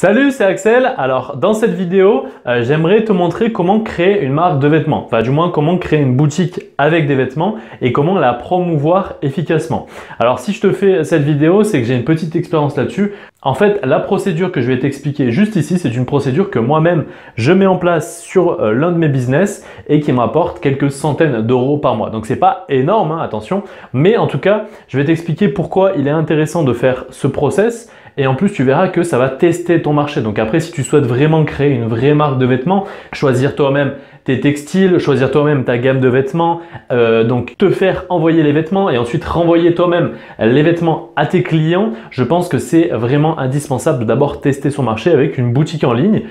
Salut, c'est Axel. Alors dans cette vidéo, j'aimerais te montrer comment créer une marque de vêtements. Enfin du moins comment créer une boutique avec des vêtements et comment la promouvoir efficacement. Alors si je te fais cette vidéo, c'est que j'ai une petite expérience là-dessus. En fait, la procédure que je vais t'expliquer juste ici, c'est une procédure que moi-même je mets en place sur l'un de mes business et qui m'apporte quelques centaines d'euros par mois. Donc c'est pas énorme, hein, attention, mais en tout cas, je vais t'expliquer pourquoi il est intéressant de faire ce process. Et en plus, tu verras que ça va tester ton marché. Donc après, si tu souhaites vraiment créer une vraie marque de vêtements, choisir toi-même tes textiles, choisir toi-même ta gamme de vêtements, donc te faire envoyer les vêtements et ensuite renvoyer toi-même les vêtements à tes clients, je pense que c'est vraiment indispensable de d'abord tester son marché avec une boutique en ligne.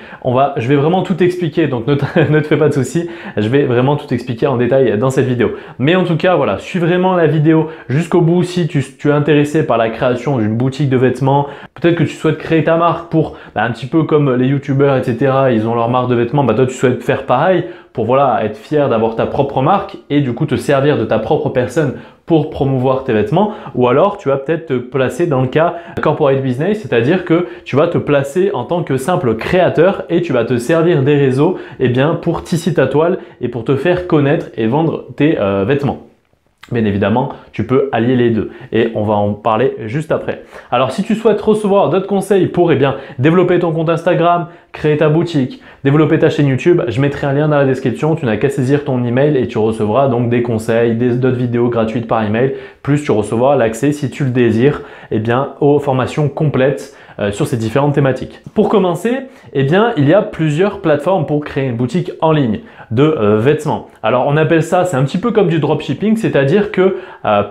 Je vais vraiment tout expliquer, donc ne te fais pas de soucis, je vais vraiment tout expliquer en détail dans cette vidéo. Mais en tout cas, voilà, suis vraiment la vidéo jusqu'au bout si tu es intéressé par la création d'une boutique de vêtements. Peut-être que tu souhaites créer ta marque pour un petit peu comme les youtubeurs, etc. Ils ont leur marque de vêtements, toi tu souhaites faire pareil pour voilà, être fier d'avoir ta propre marque et du coup te servir de ta propre personne pour promouvoir tes vêtements. Ou alors tu vas peut-être te placer dans le cas corporate business, c'est-à-dire que tu vas te placer en tant que simple créateur et tu vas te servir des réseaux pour tisser ta toile et pour te faire connaître et vendre tes vêtements. Bien évidemment, tu peux allier les deux et on va en parler juste après. Alors, si tu souhaites recevoir d'autres conseils pour développer ton compte Instagram, créer ta boutique, développer ta chaîne YouTube, je mettrai un lien dans la description. Tu n'as qu'à saisir ton email et tu recevras donc des conseils, d'autres vidéos gratuites par email. Plus tu recevras l'accès, si tu le désires, aux formations complètes sur ces différentes thématiques. Pour commencer, il y a plusieurs plateformes pour créer une boutique en ligne de vêtements. Alors on appelle ça, c'est un petit peu comme du dropshipping, c'est-à-dire que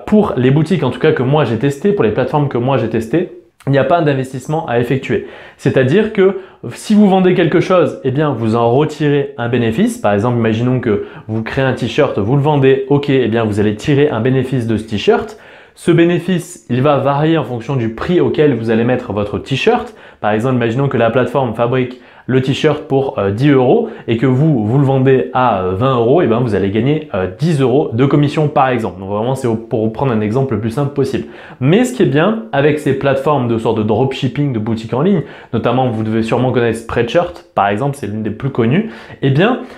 pour les boutiques en tout cas que moi j'ai testé, pour les plateformes que moi j'ai testé, il n'y a pas d'investissement à effectuer. C'est-à-dire que si vous vendez quelque chose, vous en retirez un bénéfice. Par exemple, imaginons que vous créez un t-shirt, vous le vendez, ok, vous allez tirer un bénéfice de ce t-shirt. Ce bénéfice, il va varier en fonction du prix auquel vous allez mettre votre t-shirt. Par exemple, imaginons que la plateforme fabrique le t-shirt pour 10 € et que vous le vendez à 20 €, vous allez gagner 10 € de commission par exemple. Donc vraiment, c'est pour prendre un exemple le plus simple possible. Mais ce qui est bien avec ces plateformes de sorte de dropshipping, de boutique en ligne, notamment vous devez sûrement connaître Spreadshirt par exemple, c'est l'une des plus connues.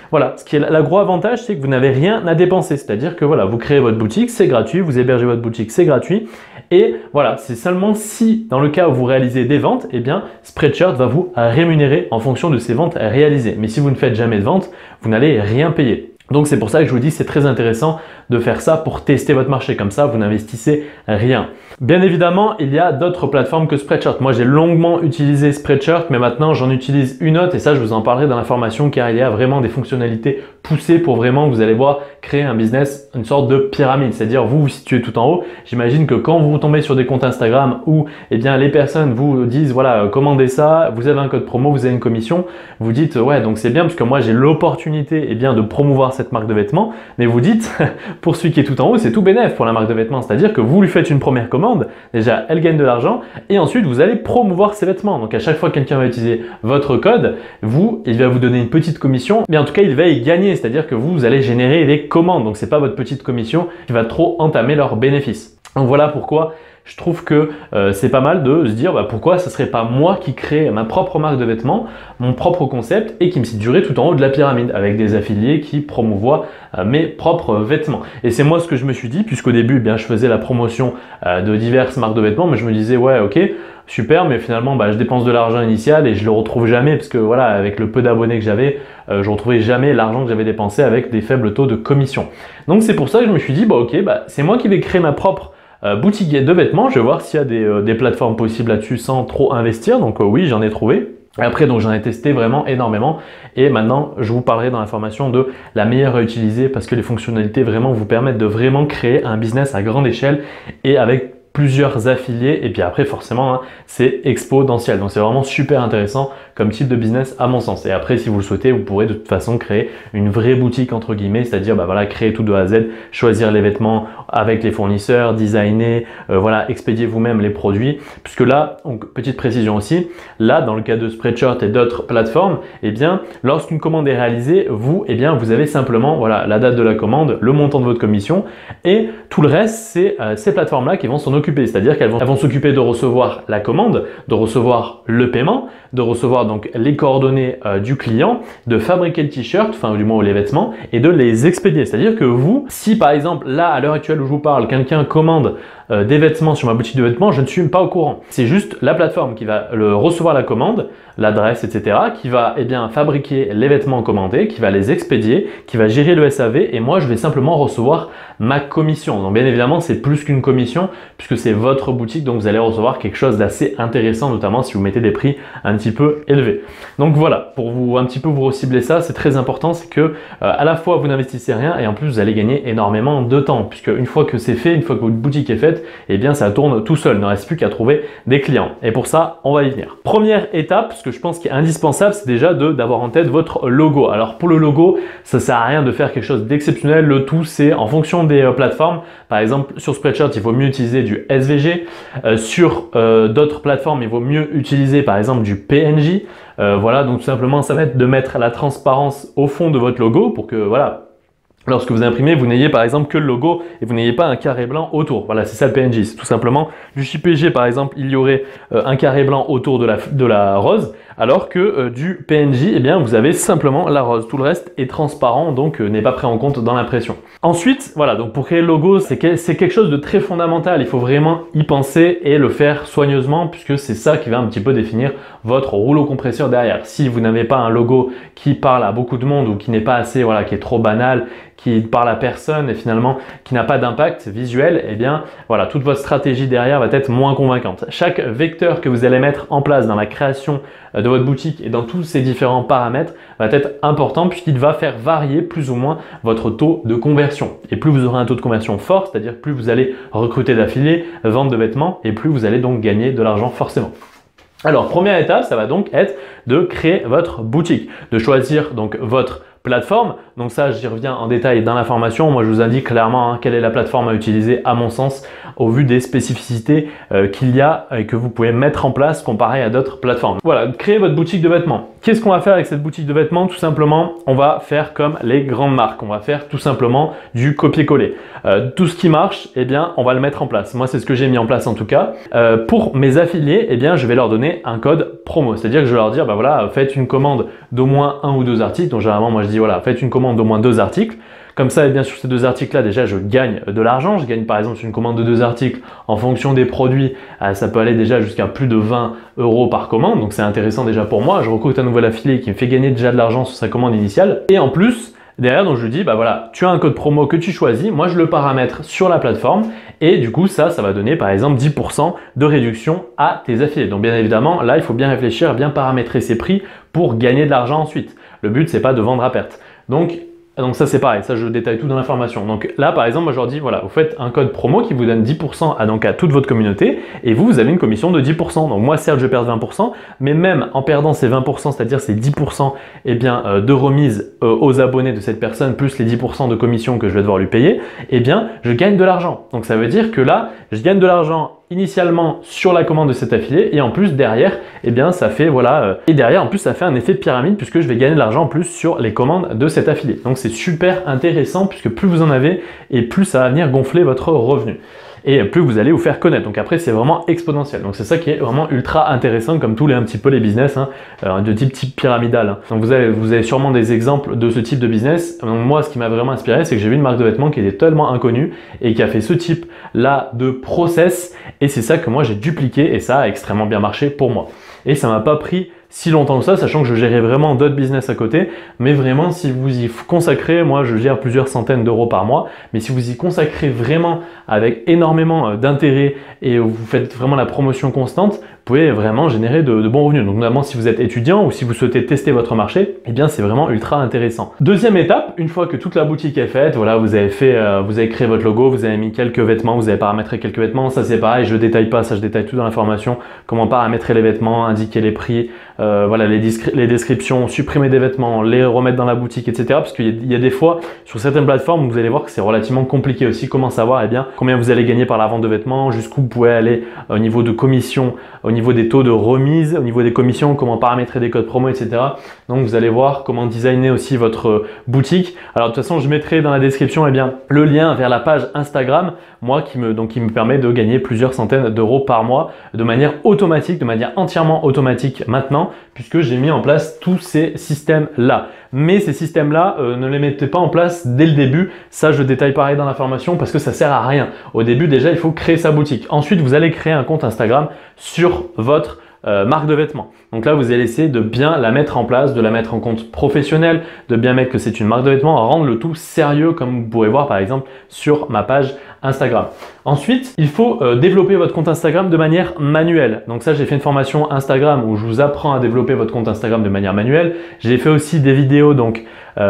Voilà, ce qui est le gros avantage, c'est que vous n'avez rien à dépenser. C'est-à-dire que voilà, vous créez votre boutique, c'est gratuit, vous hébergez votre boutique, c'est gratuit. Et voilà, c'est seulement si dans le cas où vous réalisez des ventes, Spreadshirt va vous rémunérer en fonction de ces ventes réalisées. Mais si vous ne faites jamais de vente, vous n'allez rien payer. Donc c'est pour ça que je vous dis que c'est très intéressant de faire ça pour tester votre marché. Comme ça, vous n'investissez rien. Bien évidemment, il y a d'autres plateformes que Spreadshirt. Moi, j'ai longuement utilisé Spreadshirt, mais maintenant, j'en utilise une autre et ça, je vous en parlerai dans la formation car il y a vraiment des fonctionnalités poussées pour vraiment, vous allez voir, créer un business, une sorte de pyramide. C'est-à-dire, vous situez tout en haut. J'imagine que quand vous tombez sur des comptes Instagram où les personnes vous disent, voilà, commandez ça, vous avez un code promo, vous avez une commission, vous dites, ouais, donc c'est bien parce que moi, j'ai l'opportunité de promouvoir cette marque de vêtements, mais vous dites, pour celui qui est tout en haut, c'est tout bénef pour la marque de vêtements. C'est-à-dire que vous lui faites une première commande, déjà elle gagne de l'argent et ensuite vous allez promouvoir ses vêtements. Donc à chaque fois que quelqu'un va utiliser votre code, il va vous donner une petite commission, mais en tout cas il va y gagner, c'est-à-dire que vous allez générer des commandes. Donc c'est pas votre petite commission qui va trop entamer leurs bénéfices. Donc voilà pourquoi je trouve que c'est pas mal de se dire pourquoi ce serait pas moi qui crée ma propre marque de vêtements, mon propre concept et qui me situerait tout en haut de la pyramide avec des affiliés qui promouvoient mes propres vêtements. Et c'est moi ce que je me suis dit puisqu'au début je faisais la promotion de diverses marques de vêtements, mais je me disais ouais ok super, mais finalement je dépense de l'argent initial et je le retrouve jamais parce que voilà, avec le peu d'abonnés que j'avais, je retrouvais jamais l'argent que j'avais dépensé avec des faibles taux de commission. Donc c'est pour ça que je me suis dit c'est moi qui vais créer ma propre boutique de vêtements. Je vais voir s'il y a des plateformes possibles là-dessus sans trop investir. Donc oui, j'en ai trouvé. Après, donc j'en ai testé vraiment énormément et maintenant je vous parlerai dans la formation de la meilleure à utiliser parce que les fonctionnalités vraiment vous permettent de vraiment créer un business à grande échelle et avec plusieurs affiliés et puis après forcément c'est exponentiel. Donc c'est vraiment super intéressant comme type de business à mon sens. Et après si vous le souhaitez, vous pourrez de toute façon créer une vraie boutique entre guillemets, c'est-à-dire créer tout de A à Z, choisir les vêtements avec les fournisseurs, designer, expédier vous-même les produits. Puisque là, donc, petite précision aussi, là dans le cas de Spreadshirt et d'autres plateformes, lorsqu'une commande est réalisée, vous avez simplement la date de la commande, le montant de votre commission et tout le reste c'est ces plateformes là qui vont s'en occuper. occuper. C'est-à-dire qu'elles vont s'occuper de recevoir la commande, de recevoir le paiement, de recevoir donc les coordonnées du client, de fabriquer le t-shirt, enfin du moins les vêtements, et de les expédier. C'est-à-dire que vous, si par exemple là à l'heure actuelle où je vous parle, quelqu'un commande des vêtements sur ma boutique de vêtements, je ne suis pas au courant. C'est juste la plateforme qui va recevoir la commande, l'adresse, etc., qui va fabriquer les vêtements commandés, qui va les expédier, qui va gérer le SAV, et moi je vais simplement recevoir ma commission. Donc bien évidemment c'est plus qu'une commission puisque c'est votre boutique, donc vous allez recevoir quelque chose d'assez intéressant, notamment si vous mettez des prix un petit peu élevés. Donc voilà, pour vous un petit peu vous recibler ça, c'est très important, c'est que à la fois vous n'investissez rien et en plus vous allez gagner énormément de temps, puisque une fois que c'est fait, une fois que votre boutique est faite, eh bien ça tourne tout seul, il ne reste plus qu'à trouver des clients. Et pour ça, on va y venir. Première étape, ce que je pense qui est indispensable, c'est déjà d'avoir en tête votre logo. Alors pour le logo, ça sert à rien de faire quelque chose d'exceptionnel, le tout c'est en fonction des plateformes. Par exemple, sur Spreadshirt, il vaut mieux utiliser du SVG. Sur d'autres plateformes, il vaut mieux utiliser par exemple du PNG. Voilà, donc tout simplement, ça va être de mettre la transparence au fond de votre logo pour que, voilà, lorsque vous imprimez, vous n'ayez par exemple que le logo et vous n'ayez pas un carré blanc autour. Voilà, c'est ça le PNG. C'est tout simplement du JPG par exemple, il y aurait un carré blanc autour de la rose, alors que du PNG, eh bien, vous avez simplement la rose. Tout le reste est transparent, donc n'est pas pris en compte dans l'impression. Ensuite, voilà, donc pour créer le logo, c'est quelque chose de très fondamental. Il faut vraiment y penser et le faire soigneusement, puisque c'est ça qui va un petit peu définir votre rouleau compresseur derrière. Si vous n'avez pas un logo qui parle à beaucoup de monde ou qui n'est pas assez, voilà, qui est trop banal, qui parle à personne et finalement qui n'a pas d'impact visuel, eh bien voilà, toute votre stratégie derrière va être moins convaincante. Chaque vecteur que vous allez mettre en place dans la création de votre boutique et dans tous ces différents paramètres va être important puisqu'il va faire varier plus ou moins votre taux de conversion. Et plus vous aurez un taux de conversion fort, c'est-à-dire plus vous allez recruter d'affiliés, vendre de vêtements et plus vous allez donc gagner de l'argent forcément. Alors, première étape, ça va donc être de créer votre boutique, de choisir donc votre plateforme. Donc ça, j'y reviens en détail dans la formation. Moi, je vous indique clairement quelle est la plateforme à utiliser à mon sens au vu des spécificités qu'il y a et que vous pouvez mettre en place comparé à d'autres plateformes. Voilà, créer votre boutique de vêtements. Qu'est-ce qu'on va faire avec cette boutique de vêtements? Tout simplement, on va faire comme les grandes marques. On va faire tout simplement du copier-coller. Tout ce qui marche, eh bien, on va le mettre en place. Moi, c'est ce que j'ai mis en place en tout cas. Pour mes affiliés, eh bien, je vais leur donner un code promo. C'est-à-dire que je vais leur dire, bah voilà, faites une commande d'au moins 1 ou 2 articles. Donc généralement, moi je dis voilà, faites une commande d'au moins 2 articles. Comme ça, eh bien, sur ces 2 articles-là, déjà, je gagne de l'argent. Je gagne par exemple sur une commande de 2 articles en fonction des produits. Ça peut aller déjà jusqu'à plus de 20 € par commande. Donc c'est intéressant déjà pour moi. Je recrute un nouvel affilié qui me fait gagner déjà de l'argent sur sa commande initiale. Et en plus, derrière, donc je lui dis, bah voilà, tu as un code promo que tu choisis, moi je le paramètre sur la plateforme et du coup ça va donner par exemple 10% de réduction à tes affiliés. Donc bien évidemment, là il faut bien réfléchir, bien paramétrer ses prix pour gagner de l'argent ensuite. Le but c'est pas de vendre à perte. Donc ça c'est pareil, ça je détaille tout dans l'information. Donc là par exemple, moi je leur dis voilà, vous faites un code promo qui vous donne 10% à toute votre communauté et vous avez une commission de 10%. Donc moi certes je perds 20%, mais même en perdant ces 20%, c'est-à-dire ces 10% eh bien, de remise aux abonnés de cette personne plus les 10% de commission que je vais devoir lui payer, eh bien je gagne de l'argent. Donc ça veut dire que là, je gagne de l'argent initialement sur la commande de cet affilié et en plus derrière, eh bien ça fait voilà, et derrière en plus ça fait un effet pyramide puisque je vais gagner de l'argent en plus sur les commandes de cet affilié. Donc c'est super intéressant puisque plus vous en avez et plus ça va venir gonfler votre revenu. Et plus vous allez vous faire connaître. Donc après, c'est vraiment exponentiel. Donc c'est ça qui est vraiment ultra intéressant comme tous un petit peu les business de type pyramidal. Hein. Donc vous avez sûrement des exemples de ce type de business. Donc moi, ce qui m'a vraiment inspiré, c'est que j'ai vu une marque de vêtements qui était totalement inconnue et qui a fait ce type là de process. Et c'est ça que moi j'ai dupliqué et ça a extrêmement bien marché pour moi. Et ça m'a pas pris si longtemps que ça, sachant que je gérais vraiment d'autres business à côté. Mais vraiment, si vous y consacrez, moi je gère plusieurs centaines d'euros par mois, mais si vous y consacrez vraiment avec énormément d'intérêt et vous faites vraiment la promotion constante, vous pouvez vraiment générer de bons revenus. Donc notamment si vous êtes étudiant ou si vous souhaitez tester votre marché, eh bien c'est vraiment ultra intéressant. Deuxième étape, une fois que toute la boutique est faite, voilà, vous avez créé votre logo, vous avez mis quelques vêtements, vous avez paramétré quelques vêtements, ça c'est pareil, je ne détaille pas, ça je détaille tout dans l'information, comment paramétrer les vêtements, indiquer les prix, voilà, les descriptions, supprimer des vêtements, les remettre dans la boutique, etc. Parce qu'il y a des fois sur certaines plateformes, vous allez voir que c'est relativement compliqué aussi. Comment savoir combien vous allez gagner par la vente de vêtements, jusqu'où vous pouvez aller au niveau de commission, au niveau des taux de remise, au niveau des commissions, comment paramétrer des codes promo, etc. Donc vous allez voir comment designer aussi votre boutique. Alors de toute façon, je mettrai dans la description le lien vers la page Instagram, moi qui me permet de gagner plusieurs centaines d'euros par mois de manière automatique, de manière entièrement automatique maintenant, puisque j'ai mis en place tous ces systèmes-là. Mais ces systèmes-là, ne les mettez pas en place dès le début. Ça, je détaille pareil dans la formation parce que ça sert à rien. Au début, déjà, il faut créer sa boutique. Ensuite, vous allez créer un compte Instagram sur votre marque de vêtements. Donc là, vous allez essayer de bien la mettre en place, de la mettre en compte professionnel, de bien mettre que c'est une marque de vêtements, rendre le tout sérieux comme vous pourrez voir par exemple sur ma page Instagram. Ensuite, il faut développer votre compte Instagram de manière manuelle. Donc ça, j'ai fait une formation Instagram où je vous apprends à développer votre compte Instagram de manière manuelle. J'ai fait aussi des vidéos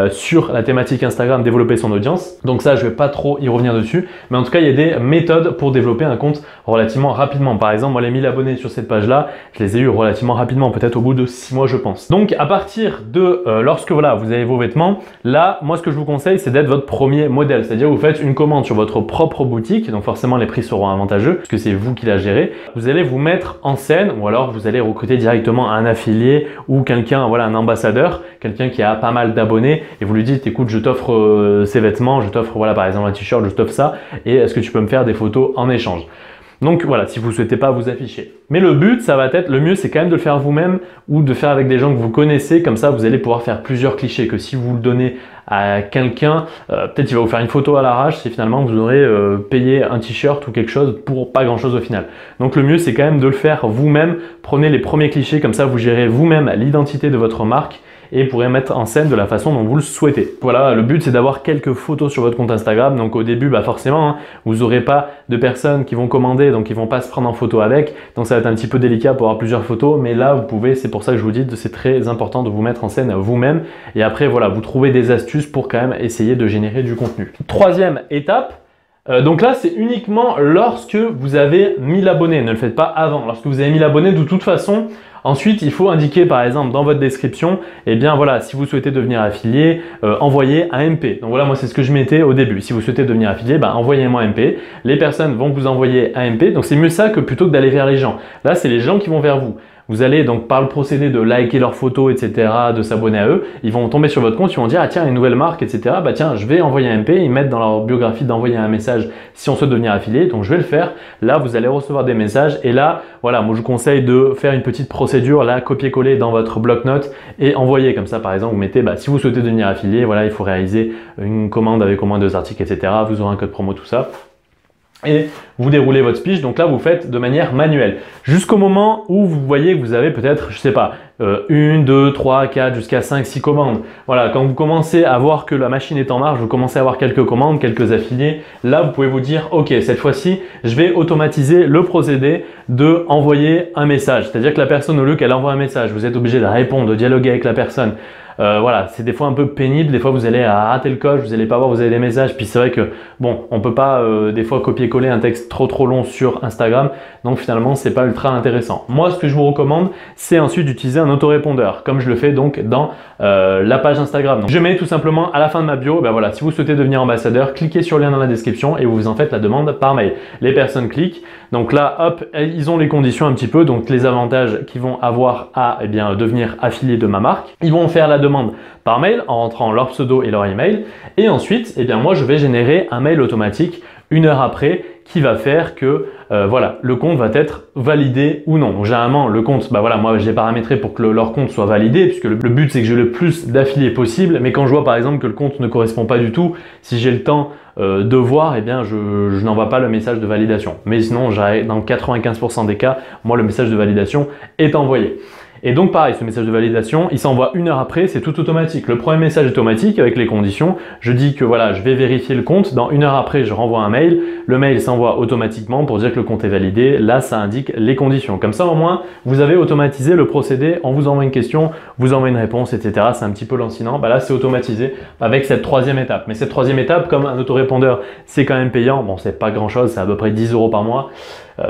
sur la thématique Instagram, développer son audience. Donc ça, je vais pas trop y revenir dessus. Mais en tout cas, il y a des méthodes pour développer un compte relativement rapidement. Par exemple, moi, les 1000 abonnés sur cette page-là, je les ai eu relativement rapidement, peut-être au bout de 6 mois, je pense. Donc à partir de lorsque voilà, vous avez vos vêtements, là, moi, ce que je vous conseille, c'est d'être votre premier modèle. C'est-à-dire, vous faites une commande sur votre propre boutique. Donc forcément, les prix seront avantageux puisque c'est vous qui la gérez. Vous allez vous mettre en scène ou alors vous allez recruter directement un affilié ou quelqu'un, voilà, un ambassadeur, quelqu'un qui a pas mal d'abonnés et vous lui dites écoute, je t'offre ces vêtements, je t'offre voilà par exemple un t-shirt, je t'offre ça et est-ce que tu peux me faire des photos en échange? Donc voilà, si vous ne souhaitez pas vous afficher. Mais le but, ça va être, le mieux c'est quand même de le faire vous-même ou de faire avec des gens que vous connaissez, comme ça vous allez pouvoir faire plusieurs clichés que si vous le donnez à quelqu'un, peut-être il va vous faire une photo à l'arrache et finalement vous aurez payé un t-shirt ou quelque chose pour pas grand-chose au final. Donc le mieux c'est quand même de le faire vous-même, prenez les premiers clichés, comme ça vous gérez vous-même l'identité de votre marque et pourrez mettre en scène de la façon dont vous le souhaitez. Voilà, le but c'est d'avoir quelques photos sur votre compte Instagram. Donc au début, forcément, vous n'aurez pas de personnes qui vont commander, donc ils vont pas se prendre en photo avec. Donc ça va être un petit peu délicat pour avoir plusieurs photos, mais là vous pouvez, c'est pour ça que je vous dis, c'est très important de vous mettre en scène vous-même. Et après voilà, vous trouvez des astuces pour quand même essayer de générer du contenu. Troisième étape. Donc là, c'est uniquement lorsque vous avez 1000 abonnés. Ne le faites pas avant. Lorsque vous avez 1000 abonnés, de toute façon, ensuite, il faut indiquer par exemple dans votre description, voilà, si vous souhaitez devenir affilié, envoyez un MP. Donc voilà, moi c'est ce que je mettais au début. Si vous souhaitez devenir affilié, envoyez-moi un MP. Les personnes vont vous envoyer un MP. Donc c'est mieux ça que plutôt que d'aller vers les gens. Là, c'est les gens qui vont vers vous. Vous allez donc par le procédé de liker leurs photos, etc., de s'abonner à eux, ils vont tomber sur votre compte, ils vont dire ah tiens, une nouvelle marque, etc. Tiens, je vais envoyer un MP, ils mettent dans leur biographie d'envoyer un message si on souhaite devenir affilié, donc je vais le faire. Là, vous allez recevoir des messages et là, voilà, moi je vous conseille de faire une petite procédure, là, copier-coller dans votre bloc-notes et envoyer comme ça. Par exemple, vous mettez si vous souhaitez devenir affilié, voilà, il faut réaliser une commande avec au moins 2 articles, etc. Vous aurez un code promo, tout ça. Et vous déroulez votre speech, donc là vous faites de manière manuelle jusqu'au moment où vous voyez que vous avez peut-être, je sais pas, 1, 2, 3, 4, jusqu'à 5, 6 commandes. Voilà, quand vous commencez à voir que la machine est en marche, vous commencez à avoir quelques commandes, quelques affiliés, là vous pouvez vous dire ok, cette fois-ci je vais automatiser le procédé de envoyer un message. C'est-à-dire que la personne, au lieu qu'elle envoie un message, vous êtes obligé de répondre, de dialoguer avec la personne. Voilà, c'est des fois un peu pénible, des fois vous allez rater le coche, vous n'allez pas voir, vous avez des messages, puis c'est vrai que bon, on peut pas des fois copier-coller un texte trop long sur Instagram, donc finalement c'est pas ultra intéressant. Moi, ce que je vous recommande, c'est ensuite d'utiliser un autorépondeur, comme je le fais donc dans la page Instagram. Donc, je mets tout simplement à la fin de ma bio, voilà, si vous souhaitez devenir ambassadeur, cliquez sur le lien dans la description et vous en faites la demande par mail. Les personnes cliquent, donc là, hop, ils ont les conditions un petit peu, donc les avantages qu'ils vont avoir à devenir affiliés de ma marque. Ils vont faire la demande par mail en rentrant leur pseudo et leur email et ensuite moi je vais générer un mail automatique 1 heure après qui va faire que voilà, le compte va être validé ou non. Donc, généralement le compte, voilà, moi j'ai paramétré pour que leur compte soit validé puisque le but c'est que j'ai le plus d'affiliés possible, mais quand je vois par exemple que le compte ne correspond pas du tout, si j'ai le temps de voir, je n'envoie pas le message de validation. Mais sinon, dans 95% des cas, moi le message de validation est envoyé. Et donc pareil, ce message de validation, il s'envoie 1 heure après, c'est tout automatique. Le premier message est automatique avec les conditions. Je dis que voilà, je vais vérifier le compte. Dans 1 heure après, je renvoie un mail. Le mail s'envoie automatiquement pour dire que le compte est validé. Là, ça indique les conditions. Comme ça, au moins, vous avez automatisé le procédé. On vous envoie une question, vous envoie une réponse, etc. C'est un petit peu lancinant. Là, c'est automatisé avec cette troisième étape. Mais cette troisième étape, comme un autorépondeur, c'est quand même payant. Bon, c'est pas grand chose, c'est à peu près 10 € par mois.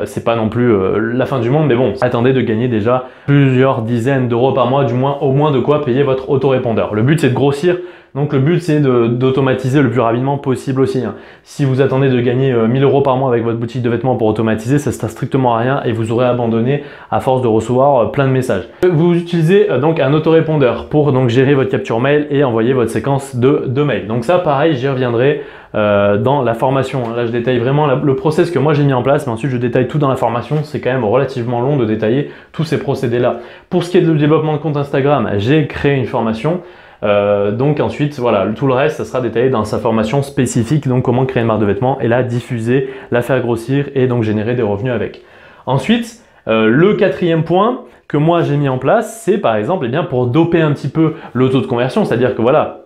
c'est pas non plus la fin du monde, mais bon, attendez de gagner déjà plusieurs dizaines d'euros par mois, du moins au moins de quoi payer votre autorépondeur. Le but c'est de grossir, donc le but c'est d'automatiser le plus rapidement possible aussi. Hein. Si vous attendez de gagner 1000 euros par mois avec votre boutique de vêtements pour automatiser, ça ne sert strictement à rien et vous aurez abandonné à force de recevoir plein de messages. Vous utilisez donc un autorépondeur pour donc gérer votre capture mail et envoyer votre séquence de mails. Donc ça pareil, j'y reviendrai dans la formation. Là je détaille vraiment le process que moi j'ai mis en place, mais ensuite je détaille tout dans la formation. C'est quand même relativement long de détailler tous ces procédés là. Pour ce qui est du développement de compte Instagram, j'ai créé une formation. Donc ensuite, voilà, tout le reste, ça sera détaillé dans sa formation spécifique, donc comment créer une marque de vêtements et la diffuser, la faire grossir et donc générer des revenus avec. Ensuite, le quatrième point que moi j'ai mis en place, c'est par exemple, eh bien, pour doper un petit peu le taux de conversion, c'est-à-dire que voilà,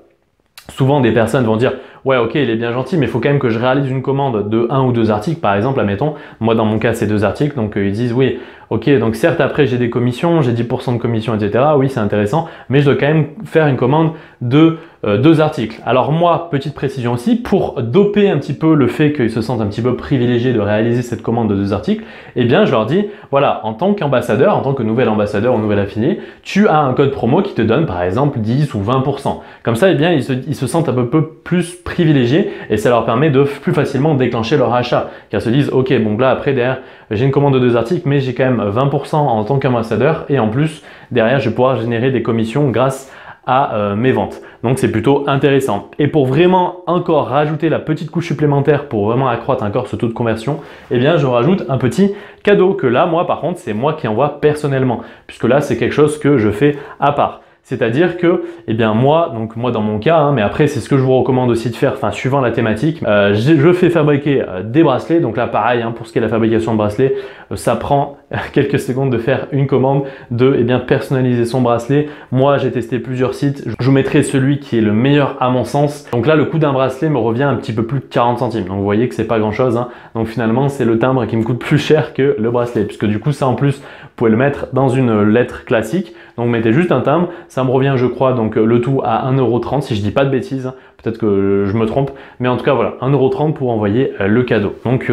souvent des personnes vont dire ouais ok il est bien gentil mais il faut quand même que je réalise une commande de 1 ou 2 articles par exemple, admettons, moi dans mon cas c'est 2 articles, donc ils disent oui ok donc certes après j'ai des commissions, j'ai 10% de commission etc, oui c'est intéressant mais je dois quand même faire une commande de 2 articles. Alors moi, petite précision aussi, pour doper un petit peu le fait qu'ils se sentent un petit peu privilégiés de réaliser cette commande de 2 articles, eh bien je leur dis voilà, en tant qu'ambassadeur, en tant que nouvel ambassadeur ou nouvel affilié, tu as un code promo qui te donne par exemple 10 ou 20%. Comme ça, eh bien ils se sentent un peu plus privilégiés et ça leur permet de plus facilement déclencher leur achat. Car ils se disent ok bon là après derrière j'ai une commande de 2 articles mais j'ai quand même 20% en tant qu'ambassadeur et en plus derrière je vais pouvoir générer des commissions grâce à mes ventes. Donc c'est plutôt intéressant. Et pour vraiment encore rajouter la petite couche supplémentaire pour vraiment accroître encore ce taux de conversion, eh bien je rajoute un petit cadeau que là moi par contre c'est moi qui envoie personnellement puisque là c'est quelque chose que je fais à part. C'est-à-dire que, eh bien moi dans mon cas, hein, mais après c'est ce que je vous recommande aussi de faire, enfin suivant la thématique, je fais fabriquer des bracelets. Donc là pareil, hein, pour ce qui est de la fabrication de bracelets, ça prend quelques secondes de faire une commande, de personnaliser son bracelet. Moi j'ai testé plusieurs sites, je vous mettrai celui qui est le meilleur à mon sens. Donc là le coût d'un bracelet me revient un petit peu plus de 40 centimes. Donc vous voyez que c'est pas grand chose, hein. Donc finalement c'est le timbre qui me coûte plus cher que le bracelet, puisque du coup ça en plus vous pouvez le mettre dans une lettre classique. Donc mettez juste un timbre, ça me revient je crois donc le tout à 1,30 € si je dis pas de bêtises, peut-être que je me trompe, mais en tout cas voilà, 1,30 € pour envoyer le cadeau. Donc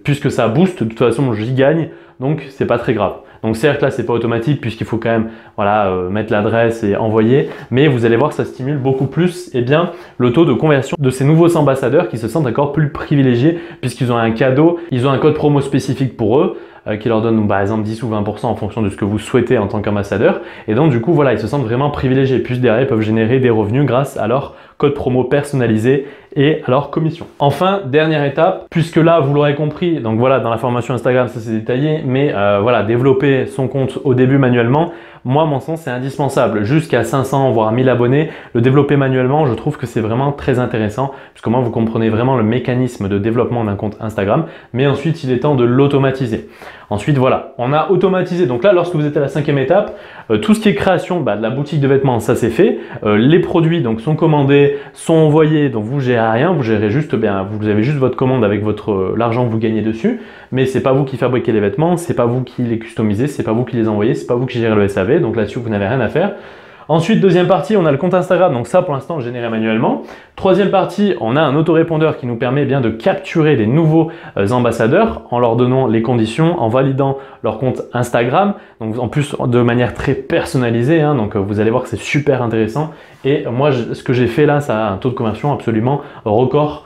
puisque ça booste, de toute façon j'y gagne, donc c'est pas très grave. Donc certes là c'est pas automatique puisqu'il faut quand même voilà, mettre l'adresse et envoyer, mais vous allez voir que ça stimule beaucoup plus le taux de conversion de ces nouveaux ambassadeurs qui se sentent encore plus privilégiés puisqu'ils ont un cadeau, ils ont un code promo spécifique pour eux qui leur donne par exemple 10 ou 20% en fonction de ce que vous souhaitez en tant qu'ambassadeur, et donc du coup voilà ils se sentent vraiment privilégiés puisque derrière ils peuvent générer des revenus grâce à leur code promo personnalisé et à leur commission. Enfin, dernière étape, puisque là vous l'aurez compris, donc voilà dans la formation Instagram ça c'est détaillé, mais voilà, développer son compte au début manuellement, moi mon sens c'est indispensable. Jusqu'à 500 voire 1000 abonnés, le développer manuellement, je trouve que c'est vraiment très intéressant puisque moi vous comprenez vraiment le mécanisme de développement d'un compte Instagram, mais ensuite il est temps de l'automatiser. Ensuite voilà, on a automatisé, donc là lorsque vous êtes à la 5e étape, tout ce qui est création de la boutique de vêtements, ça c'est fait, les produits donc sont commandés, sont envoyés, donc vous gérez rien, vous gérez juste, vous avez juste votre commande avec l'argent que vous gagnez dessus, mais c'est pas vous qui fabriquez les vêtements, c'est pas vous qui les customisez, c'est pas vous qui les envoyez, c'est pas vous qui gérez le SAV, donc là-dessus vous n'avez rien à faire. Ensuite, deuxième partie, on a le compte Instagram, donc ça pour l'instant généré manuellement. Troisième partie, on a un autorépondeur qui nous permet bien de capturer des nouveaux ambassadeurs en leur donnant les conditions, en validant leur compte Instagram, donc en plus de manière très personnalisée, hein, donc vous allez voir que c'est super intéressant. Et moi, ce que j'ai fait là, ça a un taux de conversion absolument record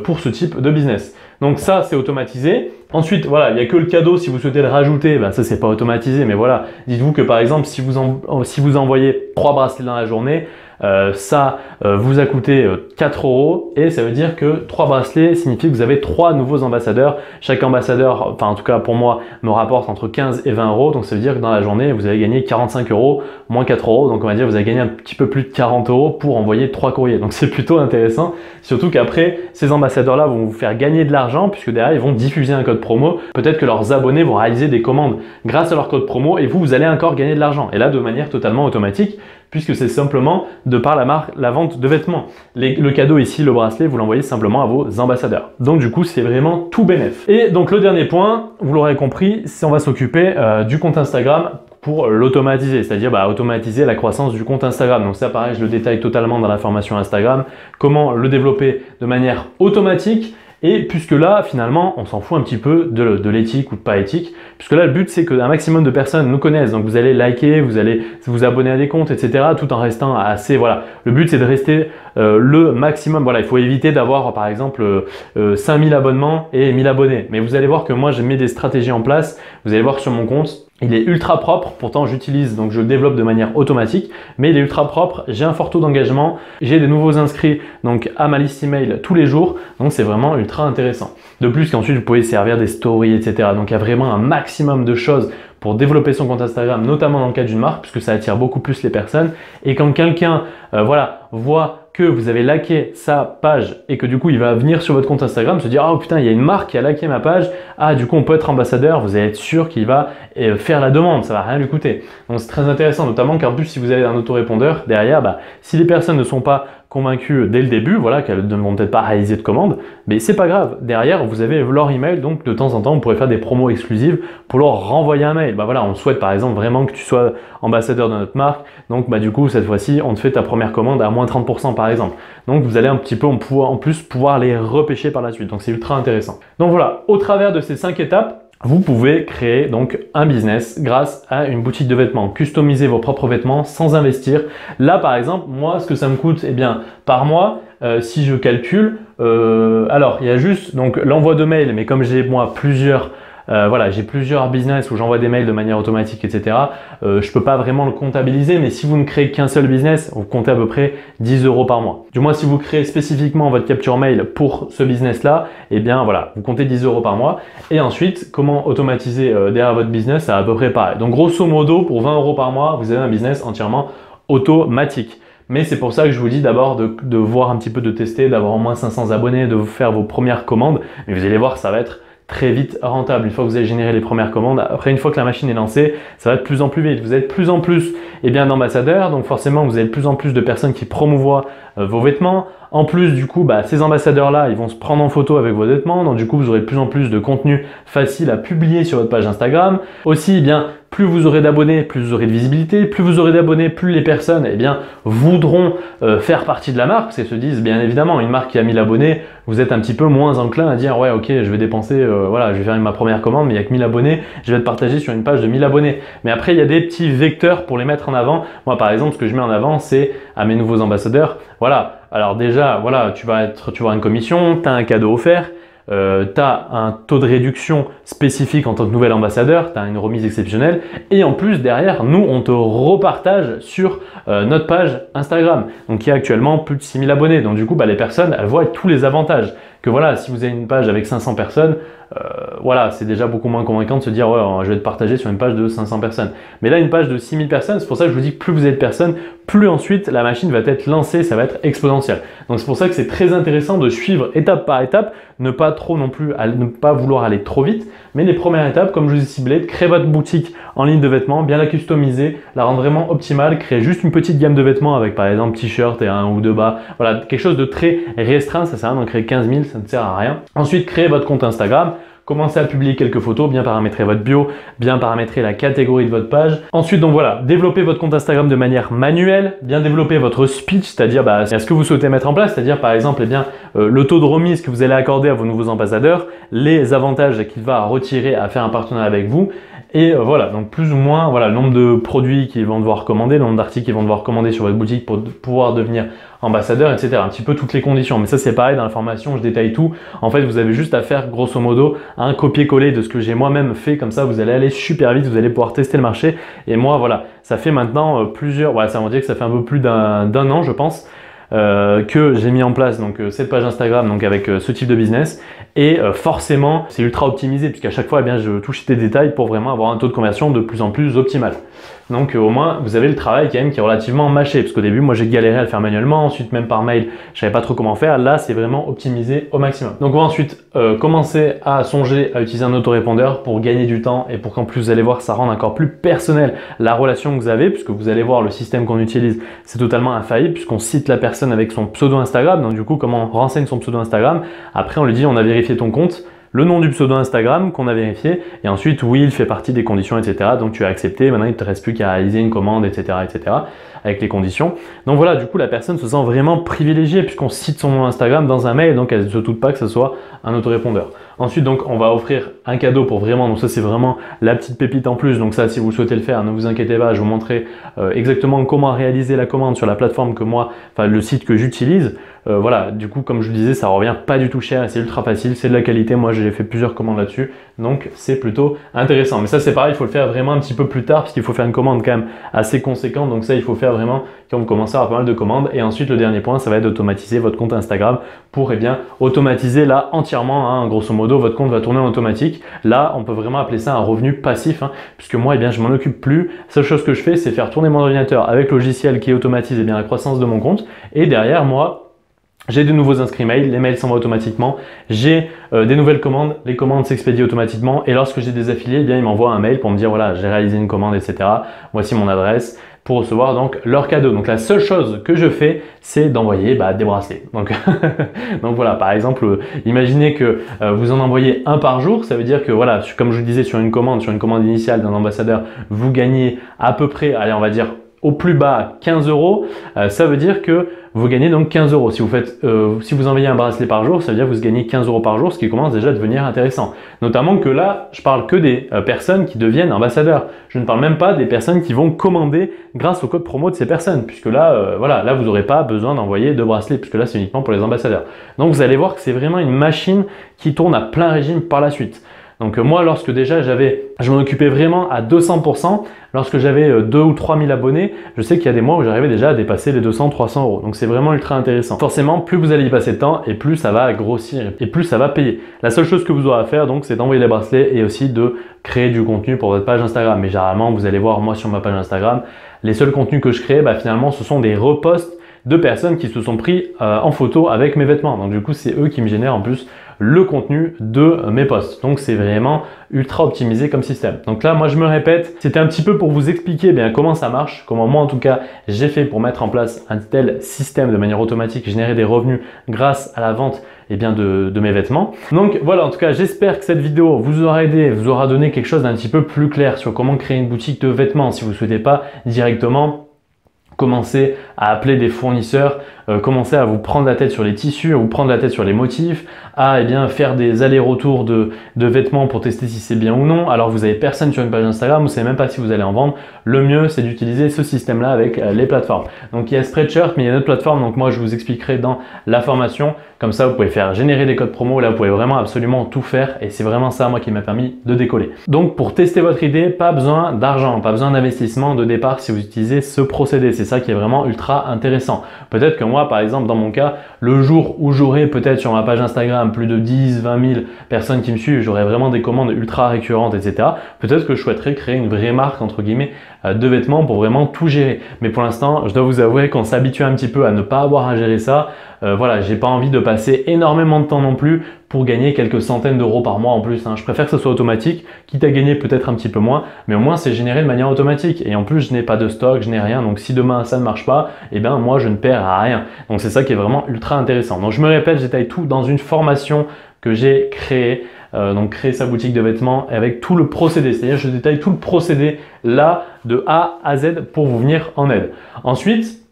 pour ce type de business. Donc ça, c'est automatisé. Ensuite, voilà, il n'y a que le cadeau. Si vous souhaitez le rajouter, ça, c'est pas automatisé. Mais voilà, dites-vous que par exemple, si vous envoyez 3 bracelets dans la journée, ça vous a coûté 4 € et ça veut dire que 3 bracelets signifie que vous avez 3 nouveaux ambassadeurs. Chaque ambassadeur, enfin en tout cas pour moi, me rapporte entre 15 et 20 €. Donc ça veut dire que dans la journée, vous allez gagner 45 € moins 4 €. Donc on va dire que vous avez gagné un petit peu plus de 40 € pour envoyer 3 courriers. Donc c'est plutôt intéressant. Surtout qu'après, ces ambassadeurs-là vont vous faire gagner de l'argent puisque derrière, ils vont diffuser un code promo. Peut-être que leurs abonnés vont réaliser des commandes grâce à leur code promo et vous allez encore gagner de l'argent. Et là, de manière totalement automatique, puisque c'est simplement de par la vente de vêtements. Le cadeau ici, le bracelet, vous l'envoyez simplement à vos ambassadeurs. Donc du coup, c'est vraiment tout bénef. Et donc le dernier point, vous l'aurez compris, c'est on va s'occuper du compte Instagram pour l'automatiser, c'est-à-dire automatiser la croissance du compte Instagram. Donc ça, pareil, je le détaille totalement dans la formation Instagram, comment le développer de manière automatique Et puisque là, finalement, on s'en fout un petit peu de l'éthique ou de pas éthique, puisque là, le but, c'est qu'un maximum de personnes nous connaissent. Donc, vous allez liker, vous allez vous abonner à des comptes, etc. tout en restant assez, voilà. Le but, c'est de rester le maximum. Voilà, il faut éviter d'avoir, par exemple, 5000 abonnements et 1000 abonnés. Mais vous allez voir que moi, j'ai mis des stratégies en place. Vous allez voir sur mon compte, il est ultra propre, pourtant j'utilise, donc je le développe de manière automatique, mais il est ultra propre, j'ai un fort taux d'engagement, j'ai des nouveaux inscrits donc à ma liste email tous les jours, donc c'est vraiment ultra intéressant. De plus qu'ensuite vous pouvez servir des stories, etc. Donc il y a vraiment un maximum de choses pour développer son compte Instagram, notamment dans le cas d'une marque, puisque ça attire beaucoup plus les personnes. Et quand quelqu'un voilà, voit que vous avez liké sa page et que du coup il va venir sur votre compte Instagram se dire « Oh putain, il y a une marque qui a liké ma page, ah du coup on peut être ambassadeur », vous allez être sûr qu'il va faire la demande, ça va rien lui coûter. Donc c'est très intéressant, notamment car en plus si vous avez un autorépondeur derrière, si les personnes ne sont pas convaincues dès le début, voilà, qu'elles ne vont peut-être pas réaliser de commande, mais c'est pas grave. Derrière, vous avez leur email, donc de temps en temps, vous pourrez faire des promos exclusives pour leur renvoyer un mail. Voilà, on souhaite par exemple vraiment que tu sois ambassadeur de notre marque, donc du coup cette fois-ci, on te fait ta première commande à moins 30% par exemple. Donc vous allez un petit peu en plus pouvoir les repêcher par la suite. Donc c'est ultra intéressant. Donc voilà, au travers de ces 5 étapes, vous pouvez créer donc un business grâce à une boutique de vêtements, customiser vos propres vêtements sans investir. Là par exemple, moi ce que ça me coûte, eh bien par mois, si je calcule, alors il y a juste donc l'envoi de mail, mais comme j'ai moi voilà, j'ai plusieurs business où j'envoie des mails de manière automatique, etc. Je peux pas vraiment le comptabiliser, mais si vous ne créez qu'un seul business, vous comptez à peu près 10 € par mois. Du moins, si vous créez spécifiquement votre capture mail pour ce business-là, eh bien voilà, vous comptez 10 € par mois. Et ensuite, comment automatiser derrière votre business, c'est à peu près pareil. Donc grosso modo, pour 20 € par mois, vous avez un business entièrement automatique. Mais c'est pour ça que je vous dis d'abord de voir un petit peu, de tester, d'avoir au moins 500 abonnés, de vous faire vos premières commandes. Mais vous allez voir, ça va être très vite rentable une fois que vous avez généré les premières commandes. Après, une fois que la machine est lancée, ça va de plus en plus vite. Vous êtes de plus en plus d'ambassadeurs, donc forcément vous avez de plus en plus de personnes qui promouvoient vos vêtements. En plus, du coup, ces ambassadeurs-là, ils vont se prendre en photo avec vos vêtements, donc du coup vous aurez de plus en plus de contenu facile à publier sur votre page Instagram. Aussi, plus vous aurez d'abonnés, plus vous aurez de visibilité. Plus vous aurez d'abonnés, plus les personnes voudront faire partie de la marque, parce qu'elles se disent, bien évidemment, une marque qui a 1000 abonnés, vous êtes un petit peu moins enclin à dire, ouais, ok, je vais dépenser, voilà, je vais faire ma première commande, mais il n'y a que 1000 abonnés, je vais te partager sur une page de 1000 abonnés. Mais après, il y a des petits vecteurs pour les mettre en avant. Moi, par exemple, ce que je mets en avant, c'est à mes nouveaux ambassadeurs, voilà. Alors déjà, voilà, tu vas avoir une commission, tu as un cadeau offert. Tu as un taux de réduction spécifique en tant que nouvel ambassadeur, tu as une remise exceptionnelle et en plus derrière, nous on te repartage sur notre page Instagram. Donc il y a actuellement plus de 6000 abonnés. Donc du coup, les personnes, elles voient tous les avantages. Que voilà, si vous avez une page avec 500 personnes, voilà, c'est déjà beaucoup moins convaincant de se dire ouais, je vais te partager sur une page de 500 personnes. Mais là, une page de 6000 personnes, c'est pour ça que je vous dis que plus vous avez de personnes, plus ensuite la machine va être lancée, ça va être exponentiel. Donc c'est pour ça que c'est très intéressant de suivre étape par étape, ne pas trop non plus, ne pas vouloir aller trop vite, mais les premières étapes, comme je vous ai ciblé, de créer votre boutique en ligne de vêtements, bien la customiser, la rendre vraiment optimale, créer juste une petite gamme de vêtements avec par exemple t-shirt et un ou deux bas, voilà, quelque chose de très restreint, ça sert à rien d'en créer 15 000, ça ne sert à rien. Ensuite, créer votre compte Instagram. Commencez à publier quelques photos, bien paramétrer votre bio, bien paramétrer la catégorie de votre page. Ensuite, donc voilà, développez votre compte Instagram de manière manuelle, bien développer votre speech, c'est-à-dire ce que vous souhaitez mettre en place, c'est-à-dire par exemple le taux de remise que vous allez accorder à vos nouveaux ambassadeurs, les avantages qu'il va retirer à faire un partenariat avec vous. Et voilà, donc plus ou moins voilà, le nombre de produits qu'ils vont devoir commander, le nombre d'articles qu'ils vont devoir commander sur votre boutique pour pouvoir devenir ambassadeur, etc. Un petit peu toutes les conditions. Mais ça, c'est pareil, dans la formation, je détaille tout. En fait, vous avez juste à faire, grosso modo, un copier-coller de ce que j'ai moi-même fait. Comme ça, vous allez aller super vite, vous allez pouvoir tester le marché. Et moi, voilà, ça fait maintenant ça veut dire que ça fait un peu plus d'un an, je pense, que j'ai mis en place donc cette page Instagram donc avec ce type de business et forcément c'est ultra optimisé puisqu'à chaque fois je touche des détails pour vraiment avoir un taux de conversion de plus en plus optimal. Donc au moins vous avez le travail quand même qui est relativement mâché parce qu'au début moi j'ai galéré à le faire manuellement, ensuite même par mail je savais pas trop comment faire, là c'est vraiment optimisé au maximum. Donc on va ensuite commencer à songer à utiliser un autorépondeur pour gagner du temps et pour qu'en plus vous allez voir ça rende encore plus personnel la relation que vous avez puisque vous allez voir le système qu'on utilise c'est totalement infaillible puisqu'on cite la personne avec son pseudo Instagram, donc du coup comment on renseigne son pseudo Instagram, après on lui dit on a vérifié ton compte, le nom du pseudo Instagram qu'on a vérifié et ensuite oui, il fait partie des conditions, etc. Donc tu as accepté, maintenant il ne te reste plus qu'à réaliser une commande, etc., etc. avec les conditions. Donc voilà, du coup la personne se sent vraiment privilégiée puisqu'on cite son nom Instagram dans un mail, donc elle ne se doute pas que ce soit un autorépondeur. Ensuite, donc, on va offrir un cadeau pour vraiment, donc ça c'est vraiment la petite pépite en plus. Donc ça, si vous souhaitez le faire, ne vous inquiétez pas, je vous montrerai exactement comment réaliser la commande sur la plateforme que moi, enfin le site que j'utilise. Voilà, du coup, comme je vous disais, ça revient pas du tout cher et c'est ultra facile, c'est de la qualité. Moi, j'ai fait plusieurs commandes là-dessus, donc c'est plutôt intéressant. Mais ça, c'est pareil, il faut le faire vraiment un petit peu plus tard parce qu'il faut faire une commande quand même assez conséquente. Donc ça, il faut faire vraiment quand vous commencez à avoir pas mal de commandes. Et ensuite, le dernier point, ça va être d'automatiser votre compte Instagram pour automatiser là entièrement, hein, grosso modo, votre compte va tourner en automatique. Là, on peut vraiment appeler ça un revenu passif, hein, puisque moi, je m'en occupe plus. La seule chose que je fais, c'est faire tourner mon ordinateur avec le logiciel qui automatise la croissance de mon compte. Et derrière, moi, j'ai de nouveaux inscrits mail, les mails s'envoient automatiquement, j'ai des nouvelles commandes, les commandes s'expédient automatiquement et lorsque j'ai des affiliés, ils m'envoient un mail pour me dire voilà, j'ai réalisé une commande, etc. Voici mon adresse pour recevoir donc leur cadeau. Donc la seule chose que je fais, c'est d'envoyer des bracelets. Donc, donc voilà, par exemple, imaginez que vous en envoyez un par jour, ça veut dire que voilà, comme je vous disais sur une commande initiale d'un ambassadeur, vous gagnez à peu près, allez on va dire au plus bas 15 €, ça veut dire que vous gagnez donc 15 €. Si vous envoyez un bracelet par jour, ça veut dire que vous gagnez 15 € par jour, ce qui commence déjà à devenir intéressant. Notamment que là, je parle que des personnes qui deviennent ambassadeurs. Je ne parle même pas des personnes qui vont commander grâce au code promo de ces personnes, puisque là, voilà, là vous n'aurez pas besoin d'envoyer de bracelets, puisque là c'est uniquement pour les ambassadeurs. Donc vous allez voir que c'est vraiment une machine qui tourne à plein régime par la suite. Donc moi, lorsque déjà je m'en occupais vraiment à 200%, lorsque j'avais 2 ou 3 000 abonnés, je sais qu'il y a des mois où j'arrivais déjà à dépasser les 200-300 €. Donc c'est vraiment ultra intéressant. Forcément, plus vous allez y passer de temps et plus ça va grossir et plus ça va payer. La seule chose que vous aurez à faire, donc, c'est d'envoyer les bracelets et aussi de créer du contenu pour votre page Instagram. Mais généralement, vous allez voir, moi sur ma page Instagram, les seuls contenus que je crée, finalement, ce sont des reposts de personnes qui se sont pris en photo avec mes vêtements. Donc du coup, c'est eux qui me génèrent en plus le contenu de mes posts. Donc c'est vraiment ultra optimisé comme système. Donc là, moi je me répète, c'était un petit peu pour vous expliquer comment ça marche, comment moi en tout cas j'ai fait pour mettre en place un tel système de manière automatique, générer des revenus grâce à la vente de mes vêtements. Donc voilà, en tout cas j'espère que cette vidéo vous aura aidé, vous aura donné quelque chose d'un petit peu plus clair sur comment créer une boutique de vêtements si vous ne souhaitez pas directement commencer à appeler des fournisseurs, commencer à vous prendre la tête sur les tissus, à vous prendre la tête sur les motifs, à faire des allers-retours de vêtements pour tester si c'est bien ou non. Alors vous avez personne sur une page Instagram, vous savez même pas si vous allez en vendre. Le mieux c'est d'utiliser ce système-là avec les plateformes. Donc il y a Spreadshirt, mais il y a une autre plateforme, donc moi je vous expliquerai dans la formation. Comme ça vous pouvez faire générer des codes promo, là vous pouvez vraiment absolument tout faire et c'est vraiment ça moi qui m'a permis de décoller. Donc pour tester votre idée, pas besoin d'argent, pas besoin d'investissement de départ si vous utilisez ce procédé. C'est ça qui est vraiment ultra intéressant. Peut-être que moi, par exemple, dans mon cas, le jour où j'aurai peut-être sur ma page Instagram plus de 10, 20 000 personnes qui me suivent, j'aurai vraiment des commandes ultra récurrentes, etc. Peut-être que je souhaiterais créer une vraie marque, entre guillemets, de vêtements pour vraiment tout gérer. Mais pour l'instant, je dois vous avouer qu'on s'habitue un petit peu à ne pas avoir à gérer ça. Voilà, j'ai pas envie de passer énormément de temps non plus pour gagner quelques centaines d'euros par mois en plus. Je préfère que ce soit automatique, quitte à gagner peut-être un petit peu moins, mais au moins c'est généré de manière automatique. Et en plus, je n'ai pas de stock, je n'ai rien. Donc si demain ça ne marche pas, moi je ne perds à rien. Donc c'est ça qui est vraiment ultra intéressant. Donc je me répète, je détaille tout dans une formation que j'ai créée. Donc créer sa boutique de vêtements avec tout le procédé, c'est-à-dire je détaille tout le procédé là de A à Z pour vous venir en aide. Ensuite,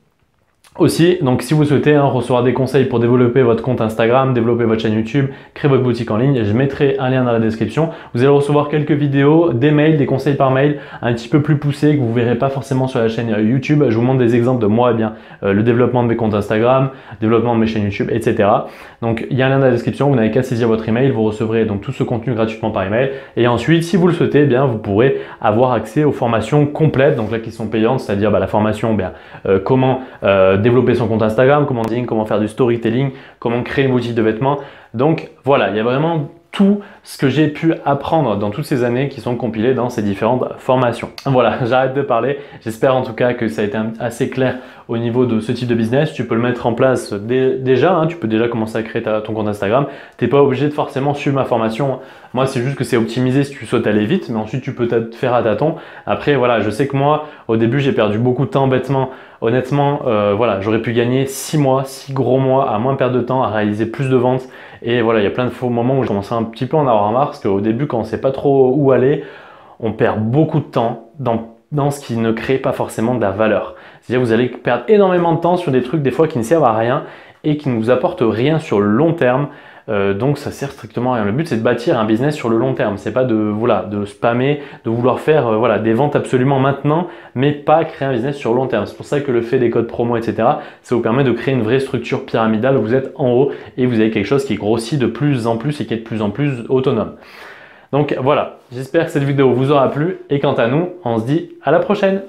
aussi, donc si vous souhaitez recevoir des conseils pour développer votre compte Instagram, développer votre chaîne YouTube, créer votre boutique en ligne, je mettrai un lien dans la description. Vous allez recevoir quelques vidéos, des mails, des conseils par mail un petit peu plus poussés que vous ne verrez pas forcément sur la chaîne YouTube. Je vous montre des exemples de moi, le développement de mes comptes Instagram, développement de mes chaînes YouTube, etc. Donc il y a un lien dans la description, vous n'avez qu'à saisir votre email, vous recevrez donc tout ce contenu gratuitement par email. Et ensuite, si vous le souhaitez, vous pourrez avoir accès aux formations complètes, donc là qui sont payantes, c'est-à-dire la formation comment développer son compte Instagram, comment faire du storytelling, comment créer une boutique de vêtements. Donc voilà, il y a vraiment tout ce que j'ai pu apprendre dans toutes ces années qui sont compilées dans ces différentes formations. Voilà, j'arrête de parler. J'espère en tout cas que ça a été assez clair au niveau de ce type de business. Tu peux le mettre en place déjà, tu peux déjà commencer à créer ton compte Instagram. Tu n'es pas obligé de forcément suivre ma formation. Moi, c'est juste que c'est optimisé si tu souhaites aller vite, mais ensuite tu peux te faire à tâtons. Après, voilà, je sais que moi, au début, j'ai perdu beaucoup de temps bêtement Honnêtement, voilà, j'aurais pu gagner 6 mois, 6 gros mois à moins perdre de temps, à réaliser plus de ventes. Et voilà, il y a plein de faux moments où je commençais un petit peu à en avoir marre parce qu'au début, quand on ne sait pas trop où aller, on perd beaucoup de temps dans ce qui ne crée pas forcément de la valeur. C'est-à-dire que vous allez perdre énormément de temps sur des trucs des fois qui ne servent à rien et qui ne vous apportent rien sur le long terme. Donc ça sert strictement à rien. Le but c'est de bâtir un business sur le long terme. C'est pas de spammer, de vouloir faire des ventes absolument maintenant, mais pas créer un business sur le long terme. C'est pour ça que le fait des codes promo, etc., ça vous permet de créer une vraie structure pyramidale où vous êtes en haut et vous avez quelque chose qui grossit de plus en plus et qui est de plus en plus autonome. Donc voilà, j'espère que cette vidéo vous aura plu et quant à nous, on se dit à la prochaine.